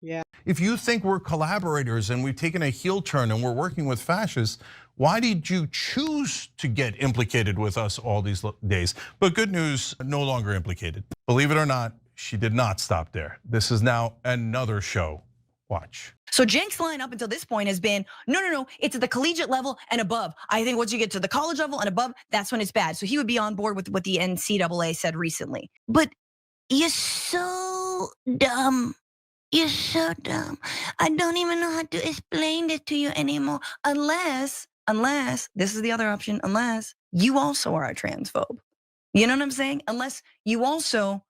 Yeah. If you think we're collaborators and we've taken a heel turn and we're working with fascists, why did you choose to get implicated with us all these days? But good news, no longer implicated. Believe it or not, she did not stop there. This is now another show. Watch. So Cenk's line up until this point has been, no, it's at the collegiate level and above. I think once you get to the college level and above, that's when it's bad. So he would be on board with what the NCAA said recently. But you're so dumb. You're so dumb. I don't even know how to explain this to you anymore. Unless, this is the other option, unless you also are a transphobe. You know what I'm saying? Unless you also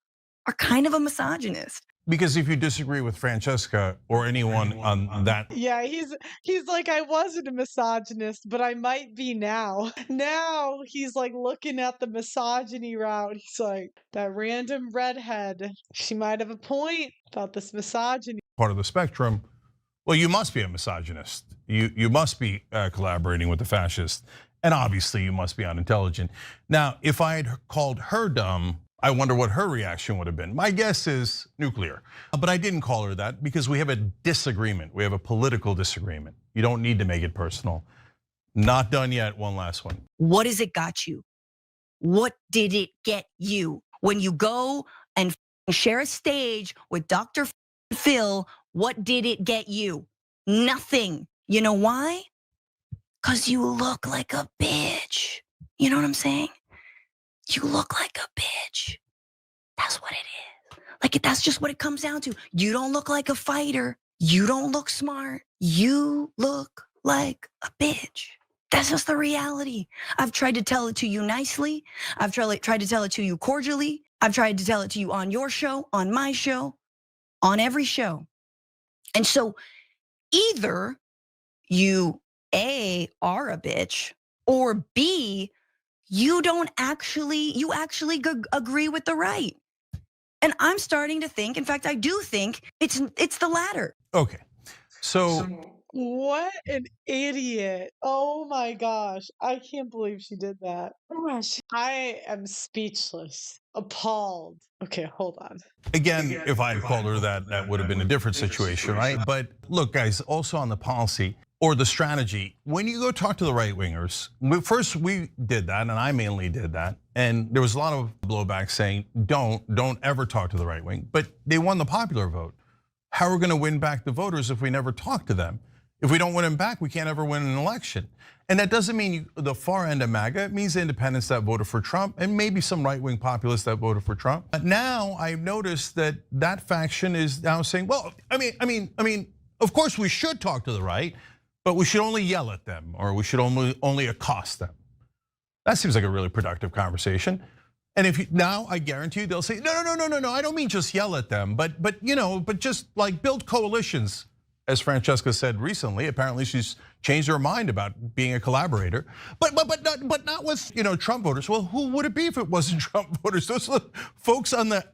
are kind of a misogynist. Because if you disagree with Francesca or anyone on that. Yeah, he's like, I wasn't a misogynist, but I might be now. Now he's like looking at the misogyny route. He's like, that random redhead, she might have a point about this misogyny. Part of the spectrum, well, you must be a misogynist. You must be collaborating with the fascists. And obviously you must be unintelligent. Now, if I had called her dumb, I wonder what her reaction would have been. My guess is nuclear, but I didn't call her that because we have a disagreement. We have a political disagreement. You don't need to make it personal. Not done yet, one last one. What has it got you? What did it get you? When you go and share a stage with Dr. Phil, what did it get you? Nothing. You know why? Because you look like a bitch. You know what I'm saying? You look like a bitch. That's what it is. Like, that's just what it comes down to. You don't look like a fighter. You don't look smart. You look like a bitch. That's just the reality. I've tried to tell it to you nicely. I've tried to tell it to you cordially. I've tried to tell it to you on your show, on my show, on every show. And so either you A, are a bitch, or B, you actually agree with the right. And I'm starting to think, in fact, I do think it's the latter. Okay, so. What an idiot. Oh my gosh. I can't believe she did that. I am speechless, appalled. Okay, hold on. Again, if I had called her that would have been a different situation, right? But look, guys, also on the policy or the strategy, when you go talk to the right wingers, first we did that, and I mainly did that, and there was a lot of blowback saying, don't ever talk to the right wing, but they won the popular vote. How are we gonna win back the voters if we never talk to them? If we don't win them back, we can't ever win an election. And that doesn't mean the far end of MAGA, it means independents that voted for Trump and maybe some right-wing populists that voted for Trump. But now I've noticed that faction is now saying, well, I mean, of course we should talk to the right, but we should only yell at them or we should only accost them. That seems like a really productive conversation. And now I guarantee you they'll say, no, I don't mean just yell at them, but just like build coalitions. As Francesca said recently, apparently she's changed her mind about being a collaborator, but not with Trump voters. Well, who would it be if it wasn't Trump voters? Those are the folks on the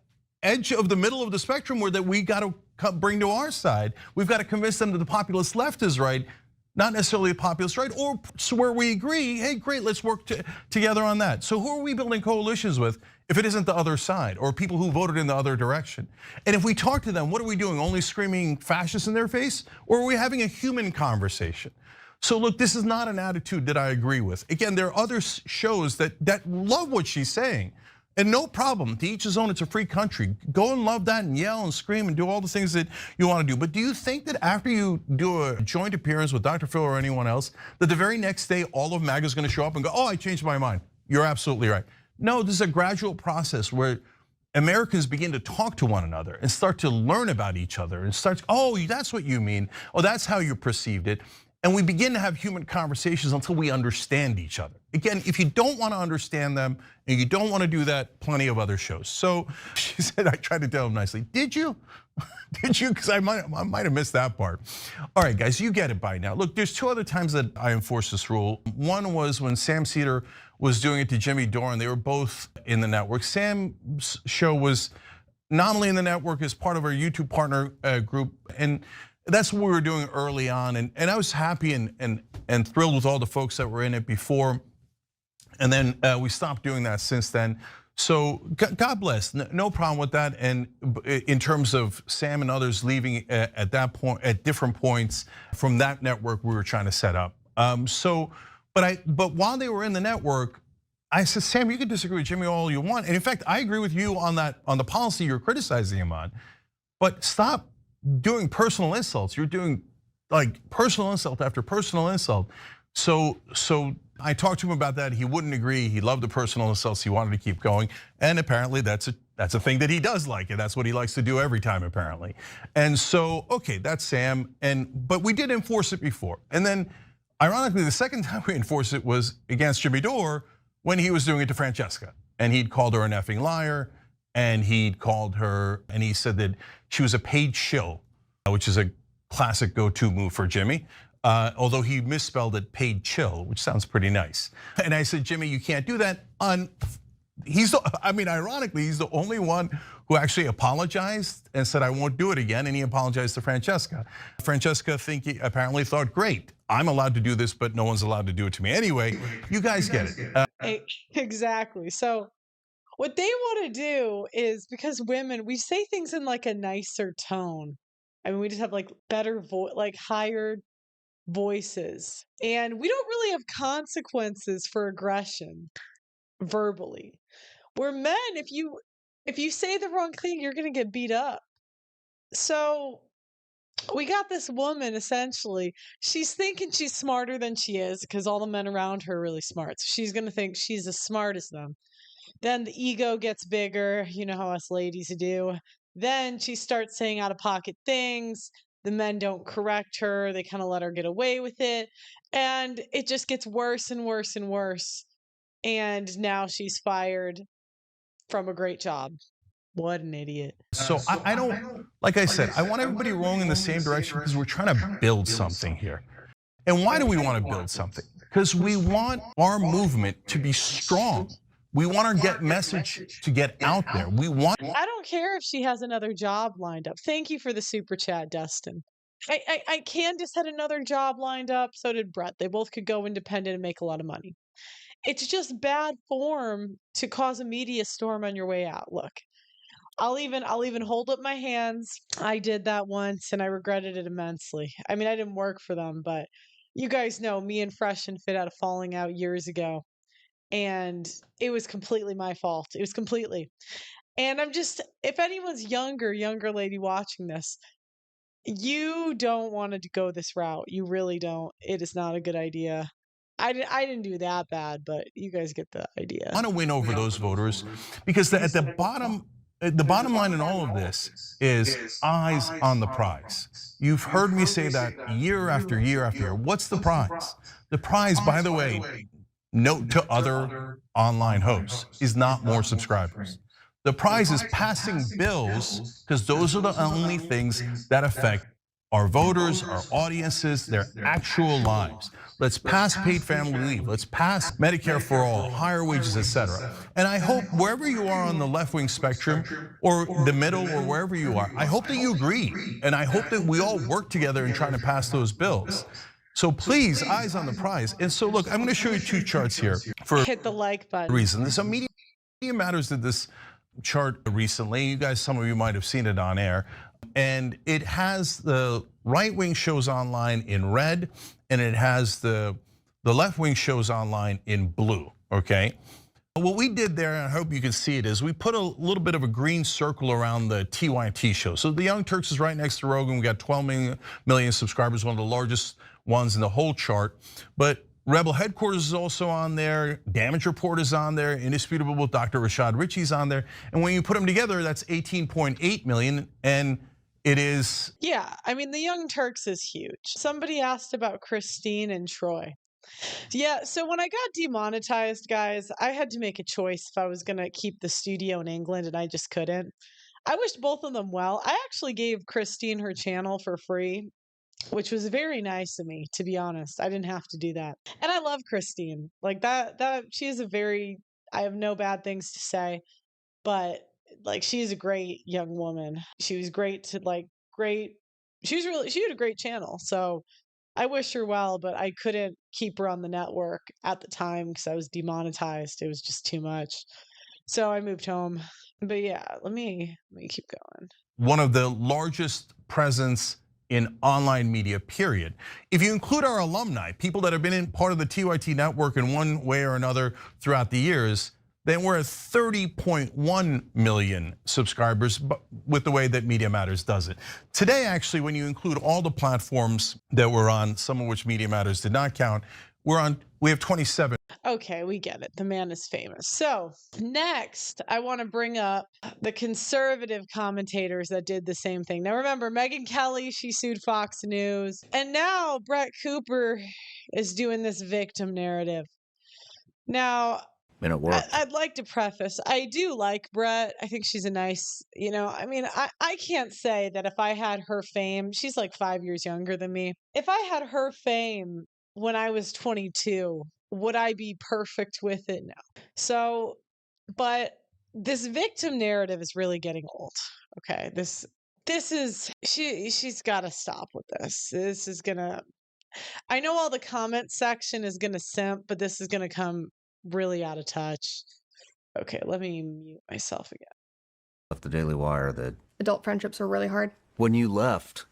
edge of the middle of the spectrum where that we got to bring to our side. We've got to convince them that the populist left is right, not necessarily the populist right, or where we agree, hey, great, let's work together on that. So who are we building coalitions with if it isn't the other side or people who voted in the other direction? And if we talk to them, what are we doing? Only screaming fascists in their face? Or are we having a human conversation? So look, this is not an attitude that I agree with. Again, there are other shows that love what she's saying. And no problem, to each his own, it's a free country. Go and love that and yell and scream and do all the things that you want to do. But do you think that after you do a joint appearance with Dr. Phil or anyone else, that the very next day all of MAGA is going to show up and go, oh, I changed my mind. You're absolutely right. No, this is a gradual process where Americans begin to talk to one another and start to learn about each other and start, oh, that's what you mean. Oh, that's how you perceived it. And we begin to have human conversations until we understand each other. Again, if you don't want to understand them and you don't want to do that, plenty of other shows. So she said, I tried to tell him nicely. Did you? Did you? Because I might have missed that part. All right, guys, you get it by now. Look, there's two other times that I enforced this rule. One was when Sam Cedar was doing it to Jimmy Dore. They were both in the network. Sam's show was nominally in the network as part of our YouTube partner group. And that's what we were doing early on, and I was happy and thrilled with all the folks that were in it before, and then we stopped doing that since then. So God bless, no problem with that. And in terms of Sam and others leaving at that point, at different points from that network we were trying to set up. But while they were in the network, I said, Sam, you can disagree with Jimmy all you want. And in fact, I agree with you on that, on the policy you're criticizing him on. But stop doing personal insults. You're doing like personal insult after personal insult. So I talked to him about that. He wouldn't agree. He loved the personal insults. He wanted to keep going. And apparently that's a thing that he does like, and that's what he likes to do every time apparently. And so, okay, that's Sam. But we did enforce it before. And then ironically, the second time we enforced it was against Jimmy Dore when he was doing it to Francesca. And he'd called her an effing liar, and he'd called her, and he said that she was a paid shill, which is a classic go-to move for Jimmy. Although he misspelled it paid chill, which sounds pretty nice. And I said, Jimmy, you can't do that. Ironically, he's the only one who actually apologized and said, I won't do it again. And he apologized to Francesca. Francesca apparently thought, great, I'm allowed to do this, but no one's allowed to do it to me. Anyway, you guys get it. Exactly. So what they want to do is, because women, we say things in like a nicer tone. I mean, we just have like better voice, like higher voices. And we don't really have consequences for aggression verbally. Where men, if you say the wrong thing, you're going to get beat up. So we got this woman, essentially, she's thinking she's smarter than she is because all the men around her are really smart. So she's going to think she's as smart as them. Then the ego gets bigger, you know how us ladies do. Then she starts saying out of pocket things. The men don't correct her. They kind of let her get away with it. And it just gets worse and worse and worse. And now she's fired from a great job. What an idiot. So I don't, like I said, I want everybody rowing in the same direction because we're trying to build something here. And why do we want to build something? Because we want our movement to be strong. We want our message to get out there. I don't care if she has another job lined up. Thank you for the super chat, Dustin. Candace had another job lined up. So did Brett. They both could go independent and make a lot of money. It's just bad form to cause a media storm on your way out. Look, I'll even hold up my hands. I did that once and I regretted it immensely. I mean, I didn't work for them, but you guys know me and Fresh and Fit had a falling out years ago. And it was completely my fault. It was completely. And I'm just, if anyone's younger lady watching this, you don't want to go this route. You really don't. It is not a good idea. I didn't do that bad, but you guys get the idea. I want to win over those voters because at the bottom line in all of this is eyes on the prize. You've heard me say that year after year after year. What's the prize? The prize, by the way, note to other online hosts, is not more subscribers. The prize is passing bills because those are the only things that affect our voters, our audiences, their actual lives. Let's pass paid family leave. Let's pass Medicare for all, higher wages, etc. And I hope wherever you are on the left-wing spectrum or the middle or wherever you are, I hope that you agree. And I hope that we all work together in trying to pass those bills. So please, eyes on the prize. And so look, I'm going to show you two charts here for hit the like button. Reason. So Media Matters did this chart recently. You guys, some of you might have seen it on air. And it has the right-wing shows online in red, and it has the left-wing shows online in blue, okay? What we did there, and I hope you can see it, is we put a little bit of a green circle around the TYT show. So the Young Turks is right next to Rogan. We got 12 million subscribers, one of the largest ones in the whole chart. But Rebel Headquarters is also on there. Damage Report is on there. Indisputable with Dr. Rashad Ritchie's on there. And when you put them together, that's 18.8 million. And it is. Yeah, I mean, the Young Turks is huge. Somebody asked about Christine and Troy. Yeah, so when I got demonetized, guys, I had to make a choice if I was going to keep the studio in England, and I just couldn't. I wished both of them well. I actually gave Christine her channel for free, which was very nice of me, to be honest. I didn't have to do that. And I love Christine. Like that she is I have no bad things to say, but like she is a great young woman. She was great she had a great channel. So I wish her well, but I couldn't keep her on the network at the time because I was demonetized. It was just too much. So I moved home. But yeah, let me keep going. One of the largest presence in online media, period. If you include our alumni, people that have been in part of the TYT network in one way or another throughout the years, then we're at 30.1 million subscribers with the way that Media Matters does it. Today, actually, when you include all the platforms that we're on, some of which Media Matters did not count, we have 27. Okay, we get it. The man is famous. So next, I want to bring up the conservative commentators that did the same thing. Now remember, Megyn Kelly, she sued Fox News. And now Brett Cooper is doing this victim narrative. Now, And it worked. I'd like to preface, I do like Brett. I think she's a nice, I mean, I can't say that if I had her fame, she's like 5 years younger than me. If I had her fame when I was 22, would I be perfect with it? No. So, but this victim narrative is really getting old. Okay. This is, she's got to stop with this. This is gonna, I know all the comment section is gonna simp, but this is gonna come really out of touch. Okay, let me mute myself again. Left the Daily Wire that Adult friendships are really hard. when you left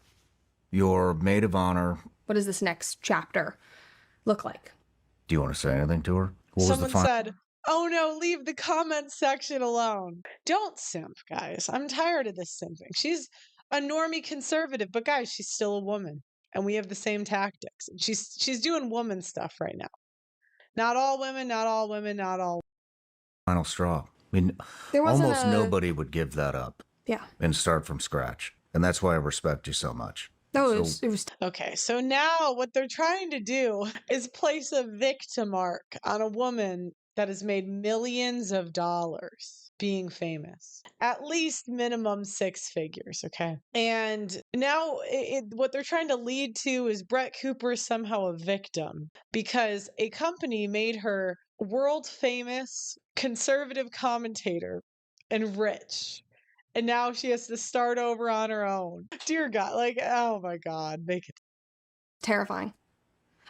your maid of honor, What does this next chapter look like? do you want to say anything to her? What Someone was the said, "Oh no, leave the comment section alone." Don't simp, guys. I'm tired of this simping. She's a normie conservative, but guys, she's still a woman, and we have the same tactics. She's doing woman stuff right now. Not all women, not all women, not all. final straw? I mean, There wasn't almost a- nobody would give that up Yeah. and start from scratch. And that's why I respect you so much. No, So- it was Okay, so now what they're trying to do is place a victim mark on a woman that has made millions of dollars being famous. At least minimum 6 figures, okay? And now what they're trying to lead to is Brett Cooper is somehow a victim because a company made her world famous conservative commentator and rich. And now she has to start over on her own. Dear God, like, oh my God, make it. terrifying.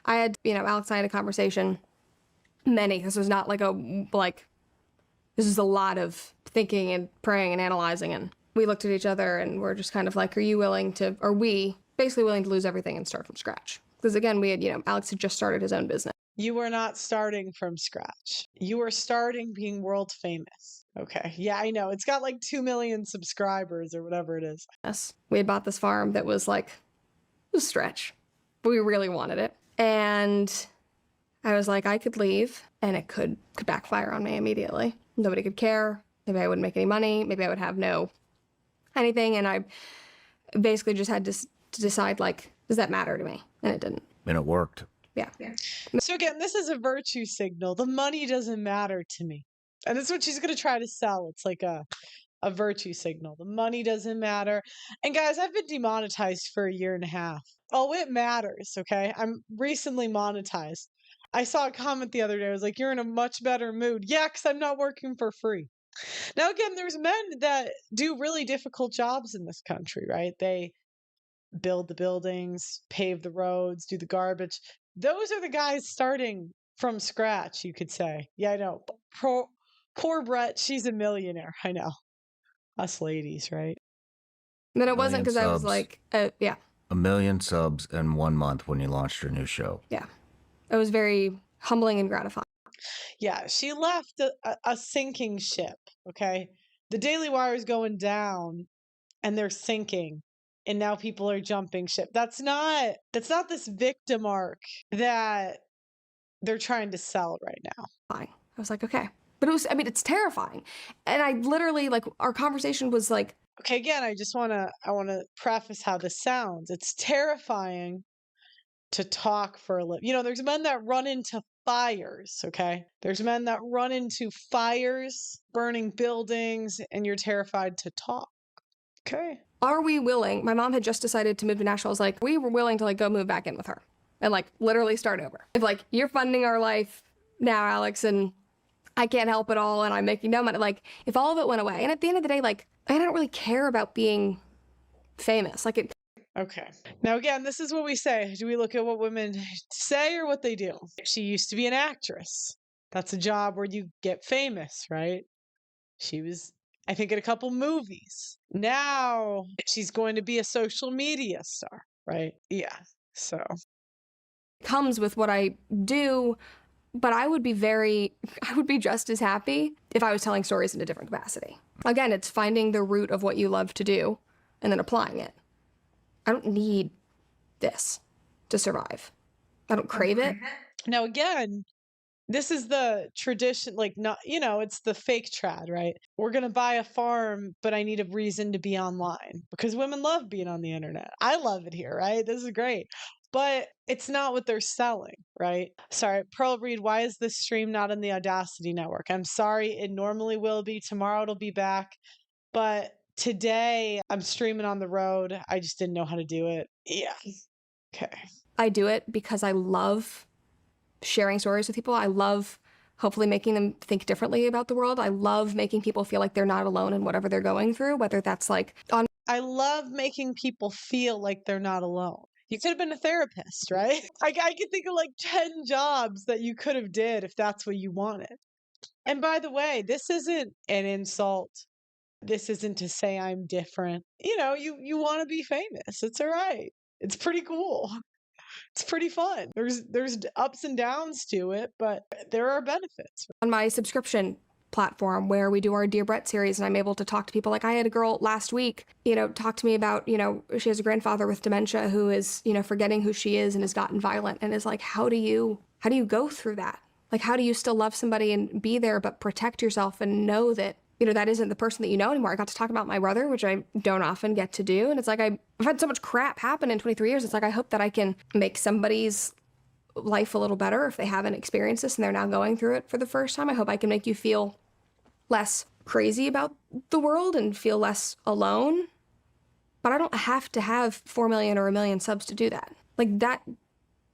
I had, Alex and I had a conversation. This was not this is a lot of thinking and praying and analyzing. And we looked at each other and we're just kind of like, are we basically willing to lose everything and start from scratch? Because again, we had, Alex had just started his own business. You were not starting from scratch. You were starting being world famous. Okay. Yeah, I know. It's got like 2 million subscribers or whatever it is. We had bought this farm that was like, it was a stretch, but we really wanted it. And I was like, I could leave and it could backfire on me immediately. Nobody could care. Maybe I wouldn't make any money. Maybe I would have no anything. And I basically just had to decide, like, does that matter to me? And it didn't. And it worked. Yeah. So again, this is a virtue signal. The money doesn't matter to me. And that's what she's going to try to sell. It's like a virtue signal. The money doesn't matter. And guys, I've been demonetized for 1.5 years. Oh, it matters, okay? I'm recently monetized. I saw a comment the other day. I was like, you're in a much better mood. Yeah, because I'm not working for free. Now, again, there's men that do really difficult jobs in this country, right? They build the buildings, pave the roads, do the garbage. Those are the guys starting from scratch, you could say. Yeah, I know. Poor Brett, she's a millionaire. I know. Us ladies, right? Then it wasn't because I was subs. like, yeah. 1 million subs in 1 month when you launched your new show. Yeah. It was very humbling and gratifying. Yeah, she left a sinking ship, okay? The Daily Wire is going down and they're sinking. And now people are jumping ship. That's not this victim arc that they're trying to sell right now. I was like, okay. But it's terrifying. And I literally, like, our conversation was like, Okay, again, I want to preface how this sounds. It's terrifying to talk for a living. There's men that run into fires, okay? There's men that run into fires, burning buildings, and you're terrified to talk. Okay. are we willing? My mom had just decided to move to Nashville. I was like, we were willing to, like, go move back in with her and, like, literally start over. If, like, you're funding our life now, Alex, and I can't help it all, and I'm making no money, like, if all of it went away, and at the end of the day, like, I don't really care about being famous. Like, Okay. Now, again, this is what we say. Do we look at what women say or what they do? She used to be an actress. That's a job where you get famous, right? She was, I think, in a couple movies. Now she's going to be a social media star, right? Yeah. So Comes with what I do, but I would be just as happy if I was telling stories in a different capacity. Again, it's finding the root of what you love to do and then applying it. I don't need this to survive. I don't crave it. now, again, this is the tradition, like, not, it's the fake trad, right? We're going to buy a farm, but I need a reason to be online because women love being on the internet. I love it here, right? This is great. But it's not what they're selling, right? Sorry, Pearl Reed, why is this stream not on the Audacity network? I'm sorry, it normally will be. Tomorrow it'll be back. But today I'm streaming on the road. I just didn't know how to do it. Yeah. Okay. I do it because I love sharing stories with people. I love hopefully making them think differently about the world. I love making people feel like they're not alone in whatever they're going through, whether that's like on. I love making people feel like they're not alone. You could have been a therapist, right? I could think of like 10 jobs that you could have did if that's what you wanted. And by the way, this isn't an insult. This isn't to say I'm different. You want to be famous. It's all right. It's pretty cool. It's pretty fun. There's ups and downs to it, but there are benefits. On my subscription platform where we do our Dear Brett series, and I'm able to talk to people. Like I had a girl last week, talk to me about, she has a grandfather with dementia who is, forgetting who she is and has gotten violent, and is like, how do you go through that? Like, how do you still love somebody and be there, but protect yourself and know that, that isn't the person that you know anymore. I got to talk about my brother, which I don't often get to do. And it's like, I've had so much crap happen in 23 years. It's like, I hope that I can make somebody's life a little better if they haven't experienced this and they're now going through it for the first time. I hope I can make you feel less crazy about the world and feel less alone. But I don't have to have 4 million or 1 million subs to do that. Like that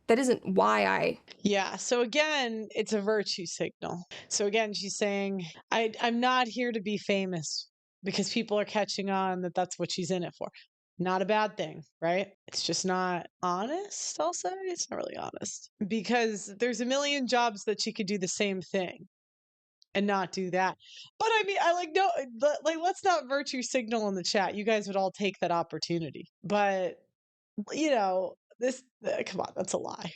isn't why I. Yeah. So again, it's a virtue signal. So again, she's saying, I'm not here to be famous because people are catching on that that's what she's in it for. Not a bad thing, right? It's just not honest, I'll say. It's not really honest because there's a million jobs that she could do the same thing and not do that. But I mean, let's not virtue signal in the chat. You guys would all take that opportunity. But, come on, that's a lie.